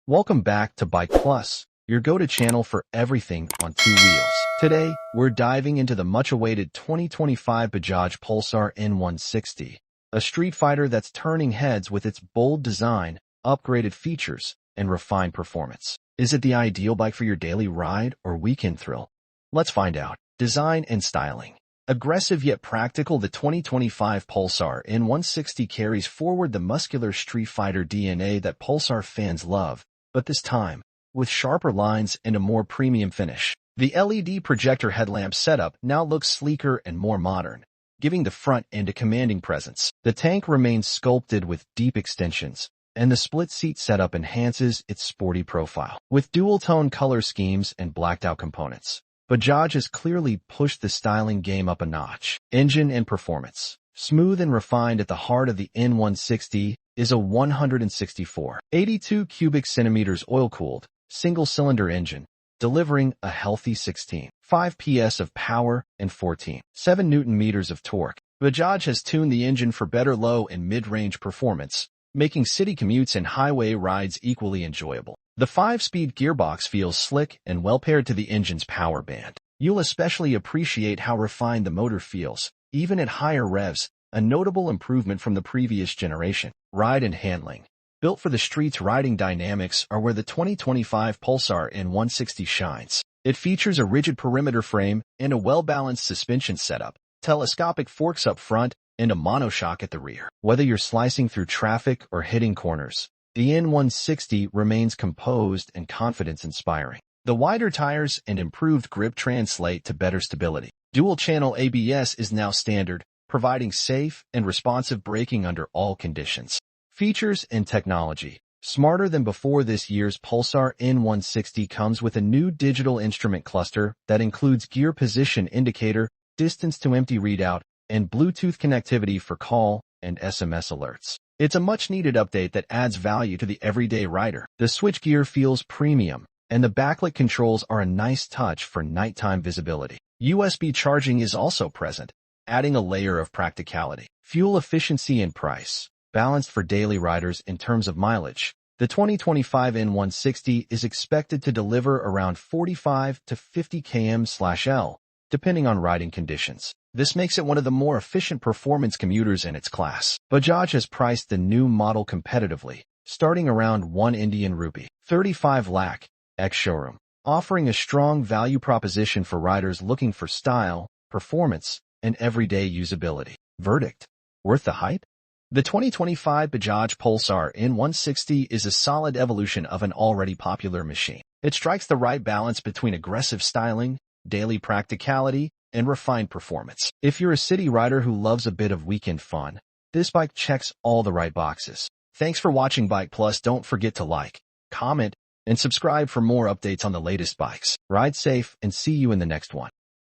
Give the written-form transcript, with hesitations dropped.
Welcome back to Bike Plus, your go-to channel for everything on two wheels. Today, we're diving into the much-awaited 2025 Bajaj Pulsar N160, a street fighter that's turning heads with its bold design, upgraded features, and refined performance. Is it the ideal bike for your daily ride or weekend thrill? Let's find out. Design and styling. Aggressive yet practical, the 2025 Pulsar N160 carries forward the muscular street fighter DNA that Pulsar fans love, but this time, with sharper lines and a more premium finish. The LED projector headlamp setup now looks sleeker and more modern, giving the front end a commanding presence. The tank remains sculpted with deep extensions, and the split seat setup enhances its sporty profile. With dual-tone color schemes and blacked-out components, Bajaj has clearly pushed the styling game up a notch. Engine and performance. Smooth and refined, at the heart of the N160 is a 164, 82 cubic centimeters oil-cooled, single-cylinder engine, delivering a healthy 16.5 PS of power and 14.7 Newton-meters of torque. Bajaj has tuned the engine for better low and mid-range performance, making city commutes and highway rides equally enjoyable. The 5-speed gearbox feels slick and well paired to the engine's power band. You'll especially appreciate how refined the motor feels, even at higher revs, a notable improvement from the previous generation. Ride and handling. Built for the streets, riding dynamics are where the 2025 Pulsar N160 shines. It features a rigid perimeter frame and a well-balanced suspension setup, telescopic forks up front, and a monoshock at the rear. Whether you're slicing through traffic or hitting corners, the N160 remains composed and confidence-inspiring. The wider tires and improved grip translate to better stability. Dual-channel ABS is now standard, providing safe and responsive braking under all conditions. Features and technology. Smarter than before, this year's Pulsar N160 comes with a new digital instrument cluster that includes gear position indicator, distance-to-empty readout, and Bluetooth connectivity for call and SMS alerts. It's a much-needed update that adds value to the everyday rider. The switchgear feels premium, and the backlit controls are a nice touch for nighttime visibility. USB charging is also present, adding a layer of practicality. Fuel efficiency and price. Balanced for daily riders in terms of mileage. The 2025 N160 is expected to deliver around 45 to 50 km/L, depending on riding conditions. This makes it one of the more efficient performance commuters in its class. Bajaj has priced the new model competitively, starting around 1 Indian rupee, 35 lakh, ex-showroom, offering a strong value proposition for riders looking for style, performance, and everyday usability. Verdict: worth the hype? The 2025 Bajaj Pulsar N160 is a solid evolution of an already popular machine. It strikes the right balance between aggressive styling, daily practicality, and refined performance. If you're a city rider who loves a bit of weekend fun, this bike checks all the right boxes. Thanks for watching Bike Plus. Don't forget to like, comment, and subscribe for more updates on the latest bikes. Ride safe and see you in the next one.